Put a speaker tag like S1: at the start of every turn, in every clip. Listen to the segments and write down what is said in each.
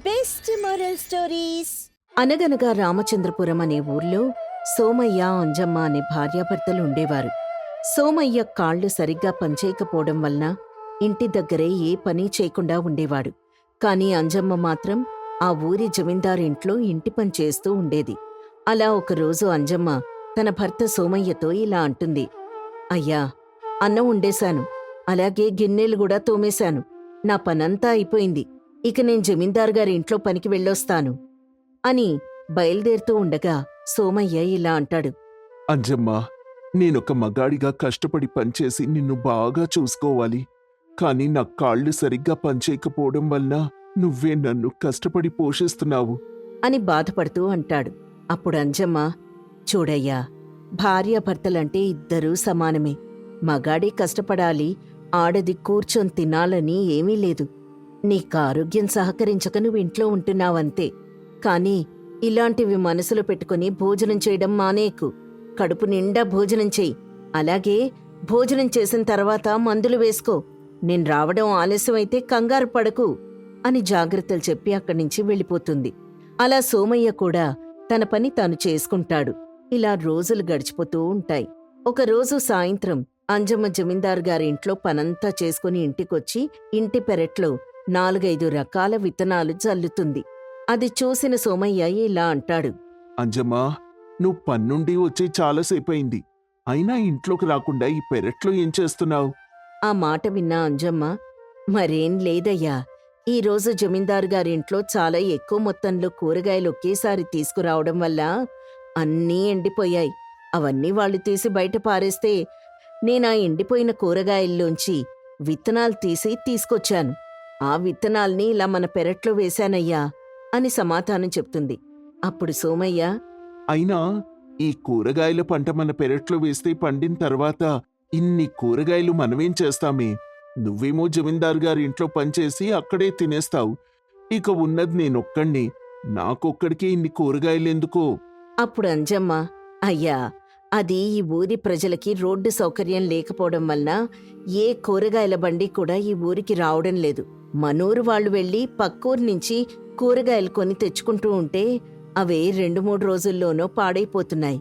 S1: Best moral stories.
S2: అనగనగా రామచంద్రపురం అనే ఊర్లో సోమయ్య, అంజమ్మ అనే భార్యాభర్తలు ఉండేవారు. సోమయ్య కాళ్ళు సరిగ్గా పనిచేయకపోవడం వలన ఇంటి దగ్గరే ఏ పని చేయకుండా ఉండేవాడు. కాని అంజమ్మ మాత్రం ఆ ఊరి జమీందారింట్లో ఇంటి పని చేస్తూ ఉండేది. అలా ఒకరోజు అంజమ్మ తన భర్త సోమయ్యతో ఇలా అంటుంది. అయ్యా, అన్నం వండేశాను, అలాగే గిన్నెలు కూడా తోమేశాను. నా పనంతా అయిపోయింది. ఇక నేను జమీందార్ గారి ఇంట్లో పనికి వెళ్ళొస్తాను అని బయలుదేరుతూ ఉండగా సోమయ్య ఇలా అంటాడు.
S3: అంజమ్మా, నేనొక మగాడిగా కష్టపడి పనిచేసి నిన్ను బాగా చూసుకోవాలి. కాని నా కాళ్ళు సరిగ్గా పనిచేయకపోవడం వల్ల నువ్వే నన్ను కష్టపడి పోషిస్తున్నావు
S2: అని బాధపడుతూ అంటాడు. అప్పుడు అంజమ్మ, చూడయ్యా, భార్యాభర్తలంటే ఇద్దరూ సమానమే. మగాడి కష్టపడాలి, ఆడది కూర్చొని తినాలని ఏమీ లేదు. నీకు ఆరోగ్యం సహకరించక నువ్వు ఇంట్లో ఉంటున్నావంతే. కాని ఇలాంటివి మనసులో పెట్టుకుని భోజనం చేయడం మానేకు. కడుపు నిండా భోజనం చెయ్యి. అలాగే భోజనం చేసిన తర్వాత మందులు వేసుకో. నేను రావడం ఆలస్యమైతే కంగారు పడకు అని జాగ్రత్తలు చెప్పి అక్కడ్నుంచి వెళ్ళిపోతుంది. అలా సోమయ్య కూడా తన పని తాను చేసుకుంటాడు. ఇలా రోజులు గడిచిపోతూ ఉంటాయి. ఒకరోజు సాయంత్రం అంజమ్మ జమీందార్ గారి ఇంట్లో పనంతా చేసుకుని ఇంటికొచ్చి ఇంటి పెరట్లో 4-5 రకాల విత్తనాలు జల్లుతుంది. అది చూసిన సోమయ్య ఇలా అంటాడు.
S3: అంజమ్మా, నువ్వు పన్నుండి వచ్చి చాలాసేపయింది. అయినా ఇంట్లోకి రాకుండా ఈ పెరట్లో ఏం చేస్తున్నావు?
S2: ఆ మాట విన్న అంజమ్మ, మరేం లేదయ్యా, ఈరోజు జమీందారు గారింట్లో చాలా ఎక్కువ మొత్తంలో కూరగాయలు ఒకేసారి తీసుకురావడం వల్ల అన్నీ ఎండిపోయాయి. అవన్నీ వాళ్ళు తీసి బయట పారేస్తే నేనా ఎండిపోయిన కూరగాయల్లోంచి విత్తనాలు తీసి తీసుకొచ్చాను. ఆ విత్తనాల్ని ఇలా మన పెరట్లో వేశానయ్యా అని సమాధానం చెప్తుంది. అప్పుడు సోమయ్య,
S3: అయినా ఈ కూరగాయల పంట మన పెరట్లో వేస్తే పండిన తర్వాత ఇన్ని కూరగాయలు మనమేం చేస్తామే? నువ్వేమో జమీందార్ గారి ఇంట్లో పనిచేసి అక్కడే తినేస్తావు. ఇక ఉన్నది నేనొక్కడిని. నాకొక్కడికే ఇన్ని కూరగాయలెందుకో?
S2: అప్పుడు అంజమ్మ, అయ్యా, అది ఈ ఊరి ప్రజలకి రోడ్డు సౌకర్యం లేకపోవడం వలన ఏ కూరగాయల బండి కూడా ఈ ఊరికి రావడం లేదు. మనూరు వాళ్ళు వెళ్లి పక్కూరు నుంచి కూరగాయలు కొని తెచ్చుకుంటూ ఉంటే అవే 2-3 రోజుల్లోనో పాడైపోతున్నాయి.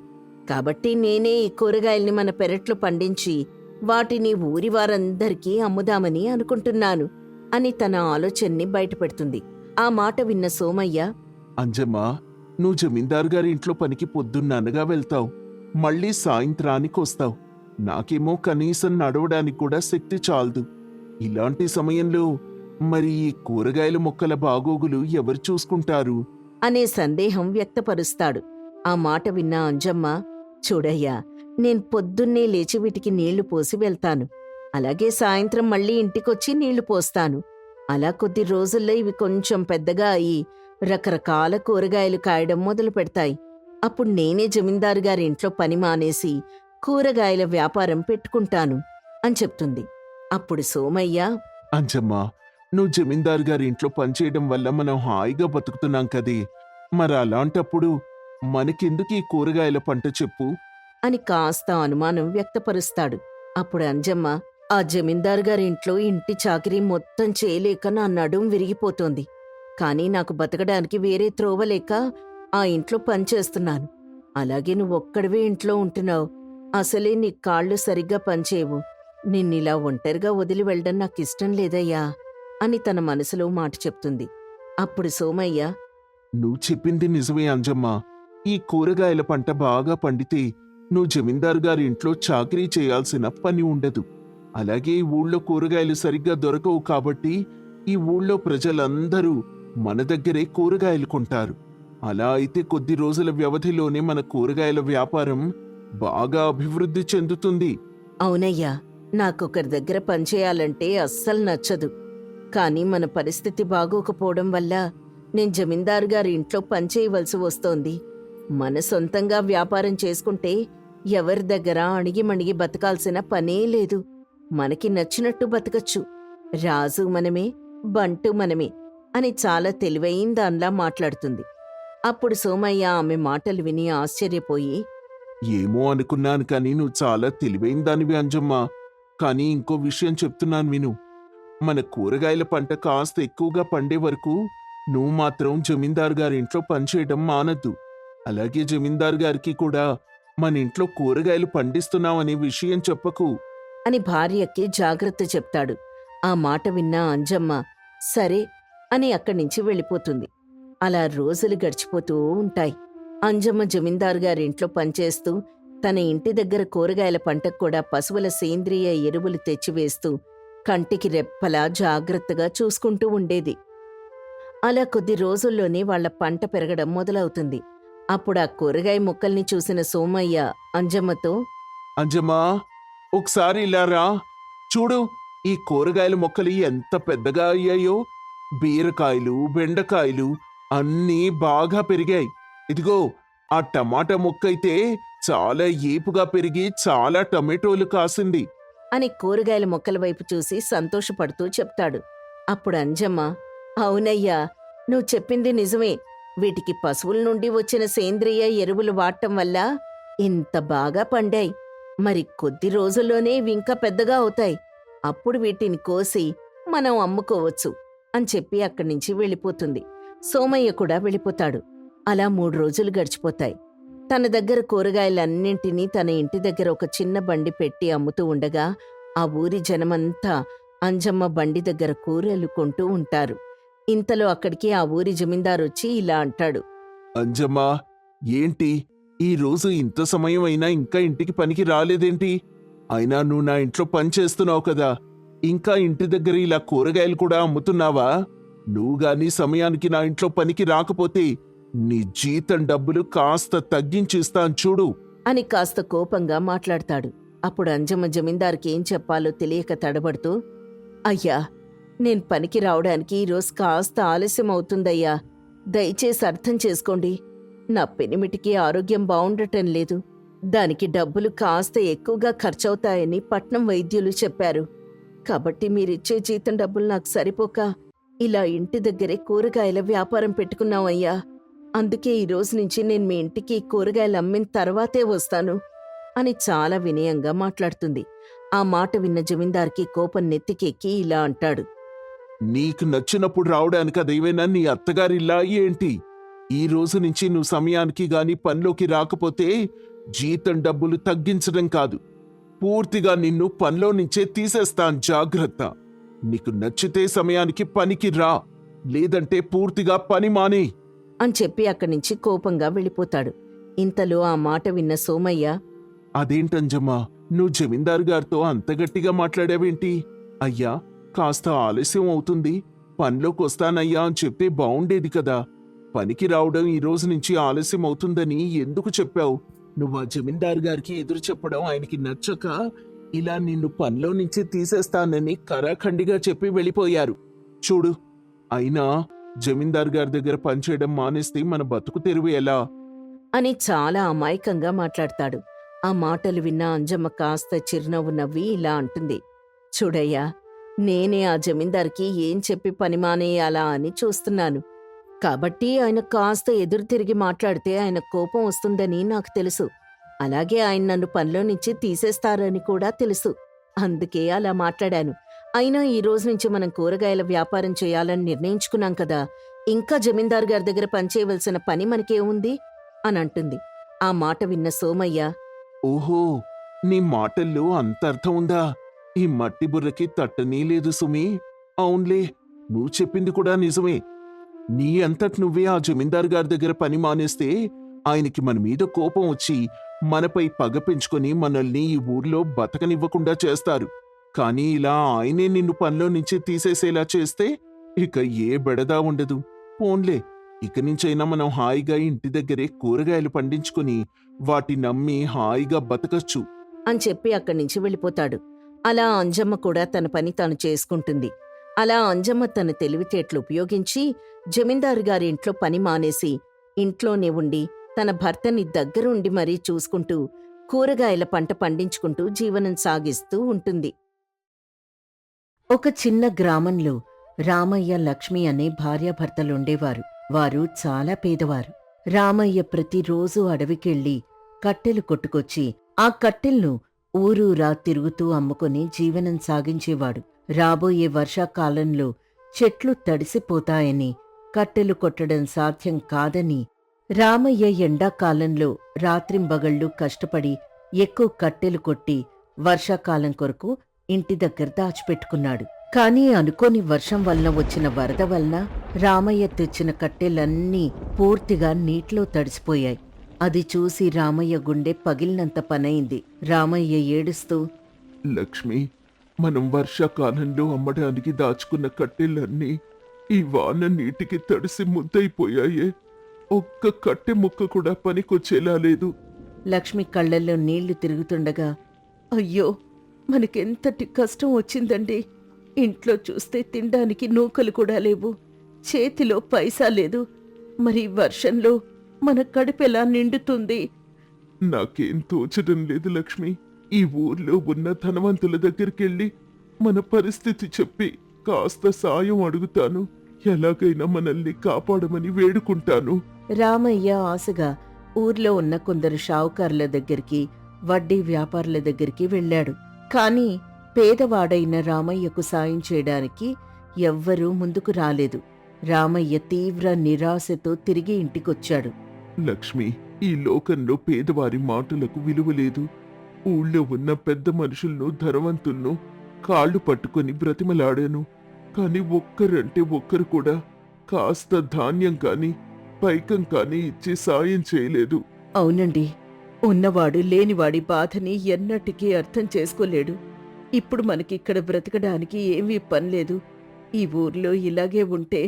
S2: కాబట్టి నేనే ఈ కూరగాయల్ని మన పెరట్లో పండించి వాటిని ఊరి వారందరికీ అమ్ముదామని అనుకుంటున్నాను అని తన ఆలోచనని బయటపెడుతుంది. ఆ మాట విన్న సోమయ్య,
S3: అంజమ్మా, నువ్వు జమీందార్ గారి ఇంట్లో పనికి పొద్దున్ననగా వెళ్తావు, మళ్ళీ సాయంత్రానికి వస్తావు. నాకేమో కనీసం నడవడానికి కూడా శక్తి చాలదు. ఇలాంటి సమయంలో మరి ఈ కూరగాయల మొక్కల బాగోగులు ఎవరు చూసుకుంటారు
S2: అనే సందేహం వ్యక్తపరుస్తాడు. ఆ మాట విన్న అంజమ్మ, చూడయ్యా, నేను పొద్దున్నే లేచి వీటికి నీళ్లు పోసి వెళ్తాను. అలాగే సాయంత్రం మళ్ళీ ఇంటికొచ్చి నీళ్లు పోస్తాను. అలా కొద్ది రోజుల్లో ఇవి కొంచెం పెద్దగా అయి రకరకాల కూరగాయలు కాయడం మొదలు పెడతాయి. అప్పుడు నేనే జమీందారు గారి ఇంట్లో పని మానేసి కూరగాయల వ్యాపారం పెట్టుకుంటాను అని చెప్తుంది. అప్పుడు సోమయ్య,
S3: అంజమ్మా, నువ్వు జమీందార్ గారి ఇంట్లో పనిచేయడం వల్ల మనం హాయిగా బతుకుతున్నాం కదే. మరి అలాంటప్పుడు మనకెందుకు ఈ కూరగాయల పంట చెప్పు
S2: అని కాస్త అనుమానం వ్యక్తపరుస్తాడు. అప్పుడు అంజమ్మ, ఆ జమీందారు గారింట్లో ఇంటి చాకిరీ మొత్తం చేయలేక నా నడుం విరిగిపోతోంది. కాని నాకు బతకడానికి వేరే త్రోవలేక ఆ ఇంట్లో పనిచేస్తున్నాను. అలాగే నువ్వొక్కడివే ఇంట్లో ఉంటున్నావు. అసలే నీ కాళ్ళు సరిగ్గా పనిచేయవు. నిన్నిలా ఒంటరిగా వదిలి వెళ్ళడం నాకిష్టం లేదయ్యా అని తన మనసులో మాట చెప్తుంది. అప్పుడు సోమయ్య,
S3: నువ్వు చెప్పింది నిజమే అంజమ్మా. ఈ కూరగాయల పంట బాగా పండితే నువ్వు జమీందార్ గారి ఇంట్లో చాకరీ చేయాల్సిన పని ఉండదు. అలాగే ఈ ఊళ్ళో కూరగాయలు సరిగ్గా దొరకవు కాబట్టి ఈ ఊళ్ళో ప్రజలందరూ మన దగ్గరే కూరగాయలు కొంటారు. అలా అయితే కొద్ది రోజుల వ్యవధిలోనే మన కూరగాయల వ్యాపారం బాగా అభివృద్ధి చెందుతుంది.
S2: అవునయ్యా, నాకొకరి దగ్గర పనిచేయాలంటే అస్సలు నచ్చదు. కాని మన పరిస్థితి బాగోకపోవడం వల్ల నేను జమీందారు గారి ఇంట్లో పనిచేయవలసి వస్తోంది. మన సొంతంగా వ్యాపారం చేసుకుంటే ఎవరి దగ్గర అణిగిమణిగి బతకాల్సిన పనే లేదు. మనకి నచ్చినట్టు బతకచ్చు. రాజు మనమే, బంటు మనమే అని చాలా తెలివైన దానిలా మాట్లాడుతుంది. అప్పుడు సోమయ్య ఆమె మాటలు విని ఆశ్చర్యపోయి,
S3: ఏమో అనుకున్నాను కానీ నువ్వు చాలా తెలివైన దానివి అంజమ్మా. కానీ ఇంకో విషయం చెప్తున్నాను విను. మన కూరగాయల పంట కాస్త ఎక్కువగా పండే వరకు నువ్వు మాత్రం జమీందార్ గారి ఇంట్లో పనిచేయడం మానద్దు. అలాగే జమీందార్ గారికి కూడా మన ఇంట్లో కూరగాయలు పండిస్తున్నావనే విషయం చెప్పకు.
S2: అని భార్యకి జాగ్రత్త చెప్తాడు. ఆ మాట విన్న అంజమ్మ సరే అని అక్కడ్నించి వెళ్ళిపోతుంది. అలా రోజులు గడిచిపోతూ ఉంటాయి. అంజమ్మ జమీందారు గారింట్లో పనిచేస్తూ తన ఇంటి దగ్గర కూరగాయల పంటకు కూడా పశువుల సేంద్రియ ఎరువులు తెచ్చివేస్తూ కంటికి రెప్పలా జాగ్రత్తగా చూసుకుంటూ ఉండేది. అలా కొద్ది రోజుల్లోనే వాళ్ల పంట పెరగడం మొదలవుతుంది. అప్పుడు ఆ కూరగాయ మొక్కల్ని చూసిన సోమయ్య అంజమ్మతో,
S3: అంజమ్మా, ఒకసారి ఇలా రా. చూడు, ఈ కూరగాయల మొక్కలు ఎంత పెద్దగా అయ్యాయో. బీరకాయలు, బెండకాయలు అన్నీ బాగా పెరిగాయి. ఇదిగో, ఆ టమాటా మొక్కైతే చాలా ఏపుగా పెరిగి చాలా టమాటోలు కాసింది
S2: అని కూరగాయల మొక్కల వైపు చూసి సంతోషపడుతూ చెప్తాడు. అప్పుడు అంజమ్మ, అవునయ్యా, నువ్వు చెప్పింది నిజమే. వీటికి పశువుల నుండి వచ్చిన సేంద్రియ ఎరువులు వాడటం వల్ల ఇంత బాగా పండాయి. మరి కొద్ది రోజుల్లోనే ఇవి ఇంకా పెద్దగా అవుతాయి. అప్పుడు వీటిని కోసి మనం అమ్ముకోవచ్చు అని చెప్పి అక్కడ్నించి వెళ్ళిపోతుంది. సోమయ్య కూడా వెళ్ళిపోతాడు. అలా 3 రోజులు గడిచిపోతాయి. తన దగ్గర కూరగాయలన్నింటినీ తన ఇంటి దగ్గర ఒక చిన్న బండి పెట్టి అమ్ముతూ ఉండగా ఆ ఊరి జనమంతా అంజమ్మ బండి దగ్గర కూరలు కొంటూ ఉంటారు. ఇంతలో అక్కడికి ఆ ఊరి జమీందారొచ్చి ఇలా అంటాడు.
S3: అంజమ్మా, ఏంటి ఈ రోజు ఇంత సమయం అయినా ఇంకా ఇంటికి పనికి రాలేదేంటి? అయినా నువ్వు నా ఇంట్లో పని చేస్తున్నావు కదా, ఇంకా ఇంటి దగ్గర ఇలా కూరగాయలు కూడా అమ్ముతున్నావా? నువ్వు గాని సమయానికి నా ఇంట్లో పనికి రాకపోతే నీ జీతం డబ్బులు కాస్త తగ్గించిస్తాను చూడు
S2: అని కాస్త కోపంగా మాట్లాడతాడు. అప్పుడు అంజమ్మ జమీందారుకి ఏం చెప్పాలో తెలియక తడబడుతూ, అయ్యా, నేను పనికి రావడానికి ఈరోజు కాస్త ఆలస్యం అవుతుందయ్యా. దయచేసి అర్థం చేసుకోండి. నా పెనిమిటికి ఆరోగ్యం బావుండటం లేదు. దానికి డబ్బులు కాస్త ఎక్కువగా ఖర్చవుతాయని పట్నం వైద్యులు చెప్పారు. కాబట్టి మీరిచ్చే జీతం డబ్బులు నాకు సరిపోక ఇలా ఇంటి దగ్గరే కూరగాయల వ్యాపారం పెట్టుకున్నావయ్యా. అందుకే ఈ రోజు నుంచి నేను మీ ఇంటికి కూరగాయలు అమ్మిన తర్వాతే వస్తాను అని చాలా వినయంగా మాట్లాడుతుంది. ఆ మాట విన్న జమీందార్కి కోపం నెత్తికెక్కి ఇలా అంటాడు.
S3: నీకు నచ్చినప్పుడు రావడానికి అదేవైనా నీ అత్తగారిల్లా ఏంటి? ఈ రోజు నుంచి నువ్వు సమయానికి గాని పనిలోకి రాకపోతే జీతం డబ్బులు తగ్గించడం కాదు, పూర్తిగా నిన్ను పనిలో నుంచే తీసేస్తాను. జాగ్రత్త. నీకు నచ్చితే సమయానికి పనికి రా, లేదంటే పూర్తిగా పని మానే
S2: అని చెప్పి అక్కడ్నించి కోపంగా వెళ్ళిపోతాడు. ఇంతలో ఆ మాట విన్న సోమయ్య,
S3: అదేంటంజమ్మా, నువ్వు జమీందారు గారితో అంత గట్టిగా మాట్లాడావేంటి? అయ్యా, కాస్త ఆలస్యం అవుతుంది, పనిలోకి వస్తానయ్యా అని చెప్తే బావుండేది కదా. పనికి రావడం ఈ రోజు నుంచి ఆలస్యం అవుతుందని ఎందుకు చెప్పావు? నువ్వు ఆ జమీందారు గారికి ఎదురు చెప్పడం ఆయనకి నచ్చక ఇలా నిన్ను పనిలో నుంచి తీసేస్తానని కరాఖండిగా చెప్పి వెళ్ళిపోయారు. చూడు, అయినా జమీందారు గారి దగ్గర పనిచేయడం మానేస్తే మన బతుకు తెరువు ఎలా
S2: అని చాలా అమాయకంగా మాట్లాడతాడు. ఆ మాటలు విన్న అంజమ్మ కాస్త చిరునవ్వు నవ్వి ఇలా అంటుంది. చూడయ్యా, నేనే ఆ జమీందార్కి ఏం చెప్పి పని మానేయాలా అని చూస్తున్నాను. కాబట్టి ఆయన కాస్త ఎదురు తిరిగి మాట్లాడితే ఆయన కోపం వస్తుందని నాకు తెలుసు. అలాగే ఆయన నన్ను పనిలో నుంచి తీసేస్తారని కూడా తెలుసు. అందుకే అలా మాట్లాడాను. అయినా ఈ రోజు నుంచి మనం కూరగాయల వ్యాపారం చేయాలని నిర్ణయించుకున్నాం కదా, ఇంకా జమీందారు గారి దగ్గర పనిచేయవలసిన పని మనకేముంది అని అంటుంది. ఆ మాట విన్న సోమయ్య,
S3: ఓహో, నీ మాటల్లో అంత అర్థం ఉందా? ఈ మట్టి బుర్రకి తట్టనీ లేదు సుమి. అవునులే, నువ్వు చెప్పింది కూడా నిజమే. నీ అంతటి నువ్వే ఆ జమీందారు గారి దగ్గర పని మానేస్తే ఆయనకి మన మీద కోపం వచ్చి మనపై పగ పెంచుకొని మనల్ని ఈ ఊర్లో బతకనివ్వకుండా చేస్తారు. కానీ ఇలా ఆయనే నిన్ను పనిలో నుంచి తీసేసేలా చేస్తే ఇక ఏ బెడదా ఉండదు. పోన్లే, ఇక నుంచైనా మనం హాయిగా ఇంటి దగ్గరే కూరగాయలు పండించుకుని వాటిని నమ్మి హాయిగా బతకచ్చు
S2: అని చెప్పి అక్కడ్నించి వెళ్ళిపోతాడు. అలా అంజమ్మ కూడా తన పని తాను చేసుకుంటుంది. అలా అంజమ్మ తన తెలివితేటలు ఉపయోగించి జమీందారు గారి ఇంట్లో పని మానేసి ఇంట్లోనే ఉండి తన భర్తని దగ్గరుండి మరీ చూసుకుంటూ కూరగాయల పంట పండించుకుంటూ జీవనం సాగిస్తూ ఉంటుంది. ఒక చిన్న గ్రామంలో రామయ్య, లక్ష్మి అనే భార్యాభర్తలుండేవారు. వారు చాలా పేదవారు. రామయ్య ప్రతిరోజూ అడవికెళ్ళి కట్టెలు కొట్టుకొచ్చి ఆ కట్టెల్ను ఊరూరా తిరుగుతూ అమ్ముకుని జీవనం సాగించేవాడు. రాబోయే వర్షాకాలంలో చెట్లు తడిసిపోతాయని కట్టెలు కొట్టడం సాధ్యం కాదని రామయ్య ఎండాకాలంలో రాత్రింబగళ్ళు కష్టపడి ఎక్కువ కట్టెలు కొట్టి వర్షాకాలం కొరకు ఇంటి దగ్గర దాచిపెట్టుకున్నాడు. కాని అనుకోని వర్షం వలన వచ్చిన వరద వలన రామయ్య తెచ్చిన కట్టెలన్నీ పూర్తిగా నీటిలో తడిసిపోయాయి. అది చూసి రామయ్య గుండె పగిలినంత పనైంది. రామయ్య ఏడుస్తూ,
S3: లక్ష్మి, మనం వర్షాకాలంలో అమ్మడానికి దాచుకున్న కట్టెలన్నీ ఈ వాన నీటికి తడిసి ముద్దయిపోయాయే. ఒక్క కట్టె ముక్క కూడా పనికొచ్చేలా లేదు.
S2: లక్ష్మి కళ్ళల్లో నీళ్లు తిరుగుతుండగా, అయ్యో, మనకెంతటి కష్టం వచ్చిందండి. ఇంట్లో చూస్తే తినడానికి నూకలు కూడా లేవు, చేతిలో పైసా లేదు. మరి వర్షంలో మన కడుపెలా నిండుతుంది?
S3: నాకేం తోచడం లేదు లక్ష్మి. ఈ ఊర్లో ఉన్న ధనవంతుల దగ్గరికెళ్ళి మన పరిస్థితి చెప్పి కాస్త సాయం అడుగుతాను. ఎలాగైనా మనల్ని కాపాడమని వేడుకుంటాను.
S2: రామయ్య ఆశగా ఊర్లో ఉన్న కొందరు షావుకారుల దగ్గరికి, వడ్డీ వ్యాపారుల దగ్గరికి వెళ్ళాడు. కాని పేదవాడైన రామయ్యకు సాయం చేయడానికి ఎవ్వరూ ముందుకు రాలేదు. రామయ్య తీవ్ర నిరాశతో తిరిగి ఇంటికొచ్చాడు.
S3: లక్ష్మి, ఈ లోకంలో పేదవారి మాటలకు విలువ లేదు. ఊళ్ళో ఉన్న పెద్ద మనుషులను, ధనవంతులను కాళ్ళు పట్టుకొని బ్రతిమలాడాను. కాని ఒక్కరంటే ఒక్కరు కూడా కాస్త ధాన్యం కాని పైకం కాని ఇచ్చి సాయం చేయలేదు.
S2: అవునండి, ఉన్నవాడు లేనివాడి బాధని ఎన్నటికీ అర్థం చేసుకోలేడు. ఇప్పుడు మనకిక్కడ బ్రతకడానికి ఏమీ పనిలేదు. ఈ ఊర్లో ఇలాగే ఉంటే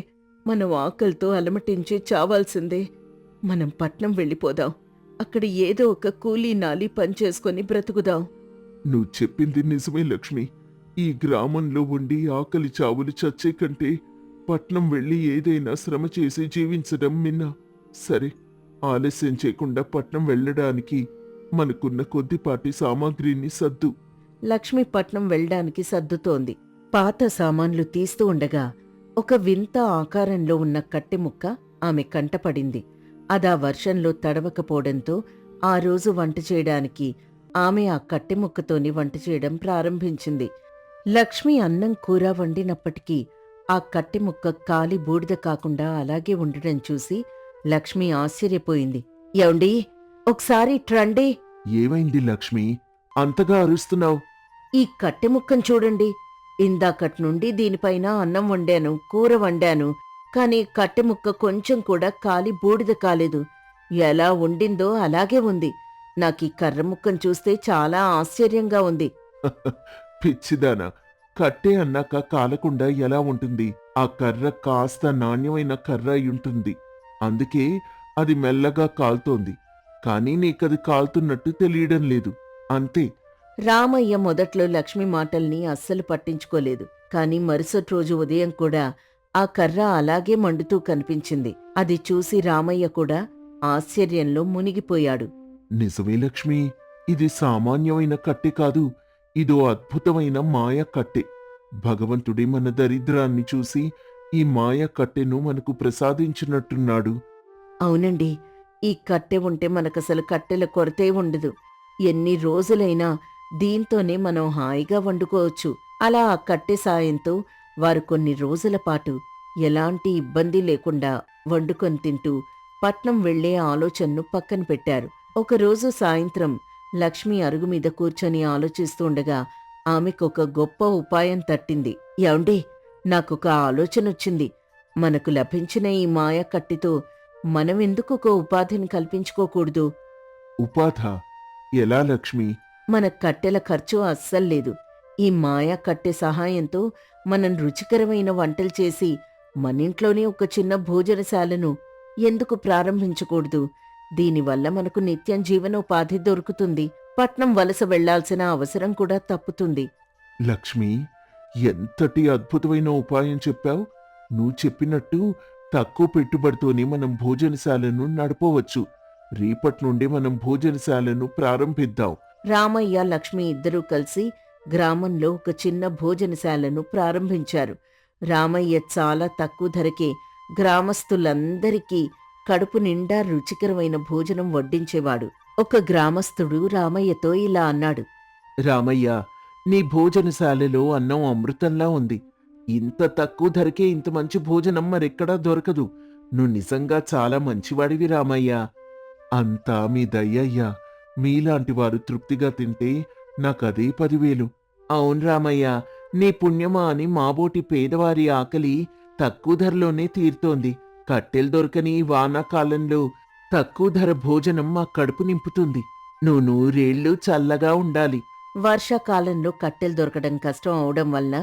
S2: మనం ఆకలితో అలమటించి చావాల్సిందే. మనం పట్నం వెళ్ళిపోదాం. అక్కడ ఏదో ఒక కూలీ నాలి పనిచేసుకొని బ్రతుకుదాం.
S3: నువ్వు చెప్పింది నిజమే లక్ష్మి. ఈ గ్రామంలో ఉండి ఆకలి చావులు చచ్చే కంటే పట్నం వెళ్ళి ఏదైనా శ్రమ చేసి జీవించడం మిన్నా. సరే, ఆలస్యం చేయకుండా పట్నం వెళ్ళడానికి మనకున్న కొద్దిపాటి సామాగ్రిని సర్దు.
S2: లక్ష్మి పట్నం వెళ్ళడానికి సర్దుతోంది. పాత సామాన్లు తీస్తూ ఉండగా ఒక వింత ఆకారంలో ఉన్న కట్టె ముక్క ఆమె కంటపడింది. అదా వర్షంలో తడవకపోవడంతో ఆ రోజు వంట చేయడానికి ఆమె ఆ కట్టె ముక్కతోని వంట చేయడం ప్రారంభించింది. లక్ష్మి అన్నం కూర వండినప్పటికీ ఆ కట్టె ముక్క కాలి బూడిద కాకుండా అలాగే ఉండడం చూసి లక్ష్మి ఆశ్చర్యపోయింది. ఏవండీ, ఒకసారి ట్రండి.
S3: ఏమైంది లక్ష్మి, అంతగా అరుస్తున్నావు?
S2: ఈ కట్టె ముక్కను చూడండి. ఇందాకటి నుండి దీనిపైన అన్నం వండాను, కూర వండాను. కాని కట్టె ముక్క కొంచెం కూడా కాలి బూడిద కాలేదు. ఎలా ఉండిందో అలాగే ఉంది. నాకీ కర్ర ముక్కను చూస్తే చాలా ఆశ్చర్యంగా ఉంది.
S3: పిచ్చిదానా, కట్టే అన్నాక కాలకుండా ఎలా ఉంటుంది? ఆ కర్ర కాస్త నాణ్యమైన కర్ర అయ్యుంటుంది. అందుకే అది మెల్లగా కాల్తోంది. కానీ నీకది కాల్తున్నట్టు తెలియడం లేదు, అంతే.
S2: రామయ్య మొదట్లో లక్ష్మి మాటల్ని అస్సలు పట్టించుకోలేదు. కాని మరుసటి రోజు ఉదయం కూడా ఆ కర్ర అలాగే మండుతూ కనిపించింది. అది చూసి రామయ్య కూడా ఆశ్చర్యంలో మునిగిపోయాడు.
S3: నిజమే లక్ష్మి, ఇది సామాన్యమైన కట్టె కాదు. ఇదో అద్భుతమైన మాయ కట్టె. భగవంతుడి మన దరిద్రాన్ని చూసి ఈ మాయ కట్టెను మనకు ప్రసాదించినట్టున్నాడు.
S2: అవునండి, ఈ కట్టె ఉంటే మనకసలు కట్టెల కొరతే ఉండదు. ఎన్ని రోజులైనా దీంతోనే మనం హాయిగా వండుకోవచ్చు. అలా ఆ కట్టె సాయంతో వారు కొన్ని రోజుల పాటు ఎలాంటి ఇబ్బంది లేకుండా వండుకొని తింటూ పట్నం వెళ్లే ఆలోచనను పక్కన పెట్టారు. ఒకరోజు సాయంత్రం లక్ష్మి అరుగుమీద కూర్చొని ఆలోచిస్తుండగా ఆమెకొక గొప్ప ఉపాయం తట్టింది. యాండే, నాకొక ఆలోచనొచ్చింది. మనకు లభించిన ఈ మాయ కట్టితో మనమెందుకు ఒక ఉపాధిని కల్పించుకోకూడదు?
S3: ఉపాధ? ఎలా లక్ష్మి?
S2: మన కట్టెల ఖర్చు అస్సల్లేదు. ఈ మాయా కట్టె సహాయంతో మనం రుచికరమైన వంటలు చేసి మనింట్లోనే ఒక చిన్న భోజనశాలను ఎందుకు ప్రారంభించకూడదు? దీనివల్ల మనకు నిత్యం జీవనోపాధి దొరుకుతుంది. పట్నం వలస వెళ్లాల్సిన అవసరం కూడా తప్పుతుంది.
S3: లక్ష్మి, ఎంతటి అద్భుతమైన ఉపాయం చెప్పావు. నువ్వు చెప్పినట్టు తక్కువ పెట్టుబడితోనే మనం భోజనశాలను నడపవచ్చు. రేపటి నుండి మనం భోజనశాలను ప్రారంభిద్దాం.
S2: రామయ్య, లక్ష్మి ఇద్దరూ కలిసి గ్రామంలో ఒక చిన్న భోజనశాలను ప్రారంభించారు. రామయ్య చాలా తక్కువ ధరకే గ్రామస్తులందరికీ కడుపు నిండా రుచికరమైన భోజనం వడ్డించేవాడు. ఒక గ్రామస్తుడు రామయ్యతో ఇలా అన్నాడు.
S3: రామయ్య, నీ భోజనశాలలో అన్నం అమృతంలా ఉంది. ఇంత తక్కువ ధరకే ఇంత మంచి భోజనం మరెక్కడా దొరకదు. నువ్వు నిజంగా చాలా మంచివాడివి రామయ్య. అంతా మీ దయ్యయ్యా. మీలాంటి వారు తృప్తిగా తింటే నాకదే 10,000. అవును రామయ్య, నీ పుణ్యమా అని మాబోటి పేదవారి ఆకలి తక్కువ ధరలోనే తీరుతోంది. కట్టెలు దొరకని ఈ వానాకాలంలో తక్కువ ధర భోజనం మా కడుపు నింపుతుంది. నువ్వు 100 ఏళ్ళు చల్లగా ఉండాలి.
S2: వర్షాకాలంలో కట్టెలు దొరకడం కష్టం అవడం వల్ల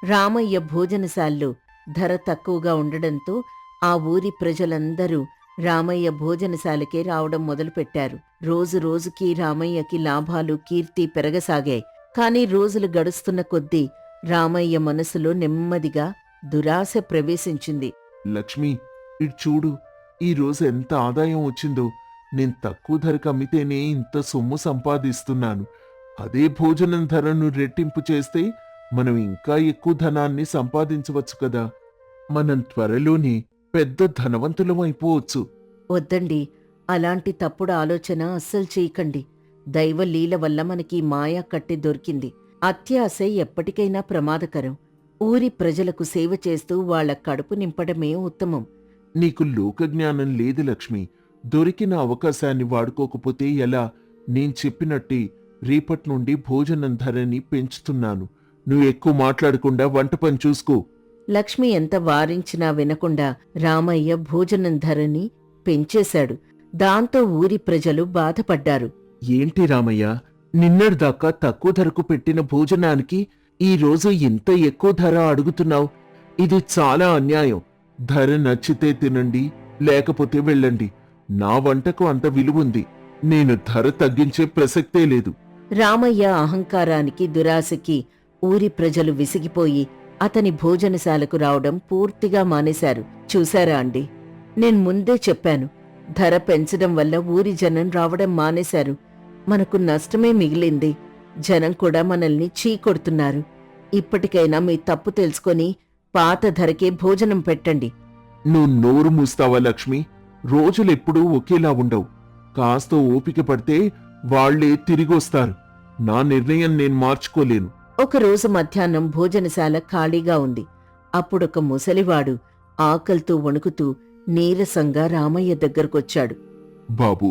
S2: రామయ్య భోజనశాలలు ధర తక్కువగా ఉండడంతో ఆ ఊరి ప్రజలందరూ రామయ్య భోజనశాలకే రావడం మొదలుపెట్టారు. రోజు రోజుకి రామయ్యకి లాభాలు, కీర్తి పెరగసాగాయి. కాని రోజులు గడుస్తున్న కొద్దీ రామయ్య మనసులో నెమ్మదిగా దురాశ ప్రవేశించింది.
S3: లక్ష్మి, ఇటు చూడు, ఈ రోజు ఎంత ఆదాయం వచ్చిందో. నేను తక్కువ ధరకు అమ్మితేనే ఇంత సొమ్ము సంపాదిస్తున్నాను. అదే భోజనం ధరను రెట్టింపు చేస్తే మనం ఇంకా ఎక్కువ ధనాన్ని సంపాదించవచ్చు కదా. మనం త్వరలోనే పెద్ద ధనవంతులం అయిపోవచ్చు.
S2: వద్దండి, అలాంటి తప్పుడు ఆలోచన అస్సలు చేయకండి. దైవ లీల వల్ల మనకి మాయా కట్టె దొరికింది. అత్యాశ ఎప్పటికైనా ప్రమాదకరం. ఊరి ప్రజలకు సేవ చేస్తూ వాళ్ల కడుపు నింపడమే ఉత్తమం.
S3: నీకు లోకజ్ఞానం లేదు లక్ష్మి. దొరికిన అవకాశాన్ని వాడుకోకపోతే ఎలా? నేను చెప్పినట్టే రేపటి నుండి భోజనం ధరని పెంచుతున్నాను. నువ్వు ఎక్కువ మాట్లాడకుండా వంట పని చూసుకో.
S2: లక్ష్మి ఎంత వారించినా వినకుండా రామయ్య భోజనం ధరని పెంచేశాడు. దాంతో ఊరి ప్రజలు బాధపడ్డారు.
S3: ఏంటి రామయ్య, నిన్నటిదాకా తక్కువ ధరకు పెట్టిన భోజనానికి ఈ రోజు ఇంత ఎక్కువ ధర అడుగుతున్నావు? ఇది చాలా అన్యాయం. ధర నచ్చితే తినండి, లేకపోతే వెళ్ళండి. నా వంటకు అంత విలువుంది. నేను ధర తగ్గించే ప్రసక్తే లేదు.
S2: రామయ్య అహంకారానికి, దురాశకి ఊరి ప్రజలు విసిగిపోయి అతని భోజనశాలకు రావడం పూర్తిగా మానేశారు. చూశారా అండి, నేను ముందే చెప్పాను. ధర పెంచడం వల్ల ఊరి జనం రావడం మానేశారు. మనకు నష్టమే మిగిలింది. జనం కూడా మనల్ని చీకొడుతున్నారు. ఇప్పటికైనా మీ తప్పు తెలుసుకొని పాత ధరకే భోజనం పెట్టండి.
S3: నువ్వు నోరు మూస్తావా లక్ష్మి? రోజులెప్పుడూ ఒకేలా ఉండవు. కాస్త ఓపిక పడితే వాళ్లే తిరిగొస్తారు. నా నిర్ణయం నేను మార్చుకోలేను.
S2: ఒకరోజు మధ్యాహ్నం భోజనశాల ఖాళీగా ఉంది. అప్పుడొక ముసలివాడు ఆకలితో వణుకుతూ నీరసంగా రామయ్య దగ్గరకొచ్చాడు.
S3: బాబూ,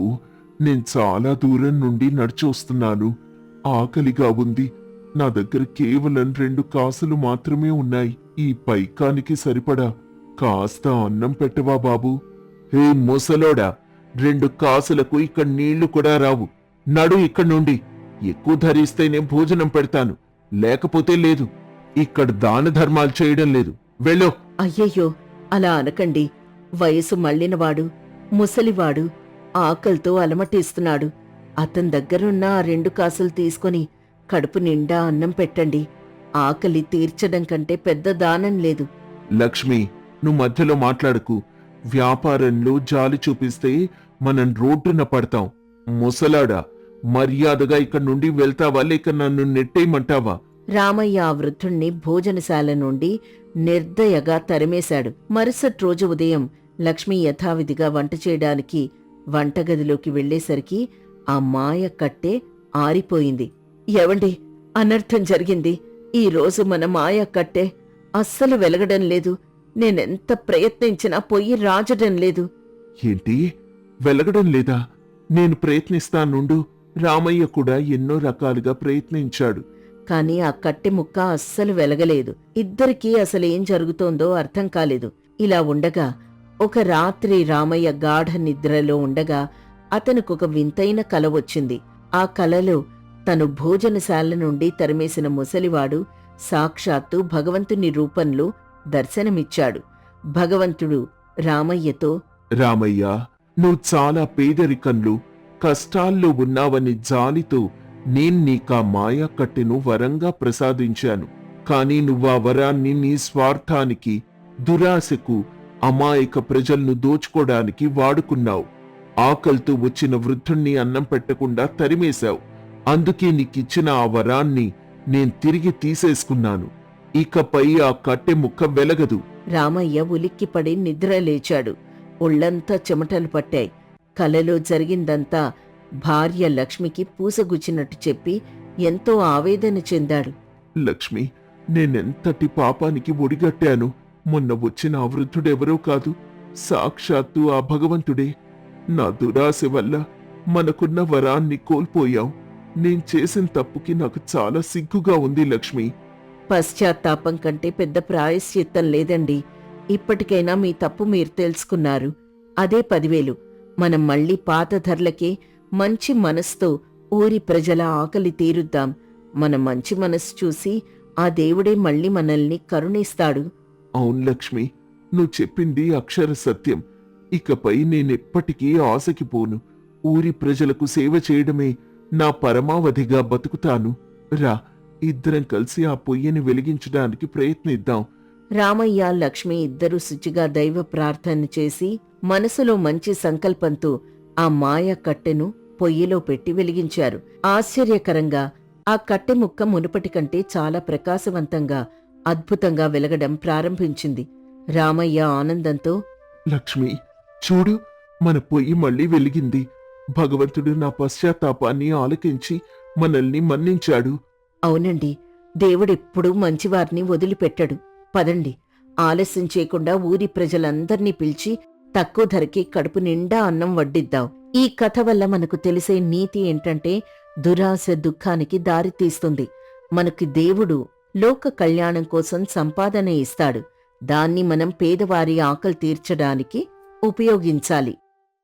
S3: నేను చాలా దూరం నుండి నడిచొస్తున్నాను. ఆకలిగా ఉంది. నా దగ్గర కేవలం 2 కాసులు మాత్రమే ఉన్నాయి. ఈ పైకానికి సరిపడా కాస్త అన్నం పెట్టవా బాబూ? హే ముసలోడా, 2 కాసులకు ఇక్కడ నీళ్లు కూడా రావు. నడు ఇక్కడి నుండి. ఎక్కువ ధరిస్తేనే భోజనం పెడతాను, లేకపోతే లేదు. ఇక్కడ దాన ధర్మాలు చేయడం లేదు. వెళ్ళు.
S2: అయ్యయ్యో, అలా అనకండి. వయసు మళ్ళినవాడు, ముసలివాడు ఆకలితో అలమటిస్తున్నాడు. అతని దగ్గరున్న ఆ 2 కాసులు తీసుకొని కడుపు నిండా అన్నం పెట్టండి. ఆకలి తీర్చడం కంటే పెద్ద దానం లేదు.
S3: లక్ష్మి, నువ్వు మధ్యలో మాట్లాడకు. వ్యాపారంలో జాలి చూపిస్తే మనం రోడ్డున పడతాం. ముసలాడా, మర్యాదగా ఇక్కడి నుండి వెళ్తావా, లేక నన్ను నెట్టేయమంటావా?
S2: రామయ్య ఆ వృద్ధుణ్ణి భోజనశాల నుండి నిర్దయగా తరిమేశాడు. మరుసటి రోజు ఉదయం లక్ష్మి యథావిధిగా వంట చేయడానికి వంటగదిలోకి వెళ్లేసరికి ఆ మాయ కట్టె ఆరిపోయింది. ఎవండి, అనర్థం జరిగింది. ఈ రోజు మన మాయ కట్టె అస్సలు వెలగడం లేదు. నేనెంత ప్రయత్నించినా పొయ్యి రాజడం లేదు.
S3: ఏంటి, వెలగడం లేదా? నేను ప్రయత్నిస్తానుండు. రామయ్య కూడా ఎన్నో రకాలుగా ప్రయత్నించాడు.
S2: కాని ఆ కట్టె ముక్క అస్సలు వెలగలేదు. ఇద్దరికీ అసలేం జరుగుతోందో అర్థం కాలేదు. ఇలా ఉండగా ఒక రాత్రి రామయ్య గాఢ నిద్రలో ఉండగా అతనికొక వింతైన కల వచ్చింది. ఆ కలలో తను భోజనశాల నుండి తరిమేసిన ముసలివాడు సాక్షాత్తు భగవంతుని రూపంలో దర్శనమిచ్చాడు. భగవంతుడు రామయ్యతో,
S3: రామయ్య, నువ్వు చాలా పేదరికంలో కష్టాల్లో ఉన్నావని జాలితో నేను నీకా మాయా కట్టెను వరంగా ప్రసాదించాను. కాని నువ్వా వరాన్ని నీ స్వార్థానికి, దురాశకు, అమాయక ప్రజలను దోచుకోడానికి వాడుకున్నావు. ఆకలితో వచ్చిన వృద్ధుణ్ణి అన్నం పెట్టకుండా తరిమేశావు. అందుకే నీకిచ్చిన ఆ వరాన్ని నేను తిరిగి తీసేసుకున్నాను. ఇకపై ఆ కట్టె ముక్క వెలగదు.
S2: రామయ్య ఉలిక్కిపడి నిద్రలేచాడు. ఒళ్లంతా చెమటలు పట్టాయి. కలలో జరిగిందంతా భార్య లక్ష్మికి పూసగుచ్చినట్టు చెప్పి ఎంతో ఆవేదన చెందాడు.
S3: లక్ష్మి, నేనెంతటి పాపానికి ఒడిగట్టాను. మొన్న వచ్చిన ఆ వృద్ధుడెవరో కాదు, సాక్షాత్తు ఆ భగవంతుడే. నా దురాశ వల్ల మనకున్న వరాన్ని కోల్పోయాం. నేను చేసిన తప్పుకి నాకు చాలా సిగ్గుగా ఉంది లక్ష్మి.
S2: పశ్చాత్తాపం కంటే పెద్ద ప్రాయశ్చిత్తం లేదండి. ఇప్పటికైనా మీ తప్పు మీరు తెలుసుకున్నారు. అదే 10,000. మనం మళ్ళీ పాత ధరలకే మంచి మనసుతో ఊరి ప్రజల ఆకలి తీరుద్దాం. మన మంచి మనసు చూసి ఆ దేవుడే మళ్ళీ మనల్ని కరుణిస్తాడు.
S3: అవును లక్ష్మి, నువ్వు చెప్పింది అక్షర సత్యం. ఇకపై నేనెప్పటికీ ఆశకి పోను. ఊరి ప్రజలకు సేవ చేయడమే నా పరమావధిగా బతుకుతాను. రా, ఇద్దరం కలిసి ఆ పొయ్యిని వెలిగించడానికి ప్రయత్నిద్దాం.
S2: రామయ్య, లక్ష్మి ఇద్దరూ శుచిగా దైవ ప్రార్థన చేసి మనసులో మంచి సంకల్పంతో ఆ మాయ కట్టెను పొయ్యిలో పెట్టి వెలిగించారు. ఆశ్చర్యకరంగా ఆ కట్టె ముక్క మునుపటి కంటే చాలా ప్రకాశవంతంగా, అద్భుతంగా వెలగడం ప్రారంభించింది. రామయ్య ఆనందంతో,
S3: లక్ష్మి, చూడు, మన పొయ్యి మళ్ళీ వెలిగింది. భగవంతుడు నా పశ్చాత్తాపాన్ని ఆలకించి మనల్ని మన్నించాడు.
S2: అవునండి, దేవుడెప్పుడూ మంచివారిని వదిలిపెట్టడు. పదండి, ఆలస్యం చేయకుండా ఊరి ప్రజలందర్నీ పిలిచి తక్కువ ధరకి కడుపు నిండా అన్నం వడ్డిద్దాం. ఈ కథ వల్ల మనకు తెలిసే నీతి ఏంటంటే, దురాశ దుఃఖానికి దారితీస్తుంది. మనకి దేవుడు లోక కళ్యాణం కోసం సంపాదన ఇస్తాడు. దాన్ని మనం పేదవారి ఆకలి తీర్చడానికి ఉపయోగించాలి.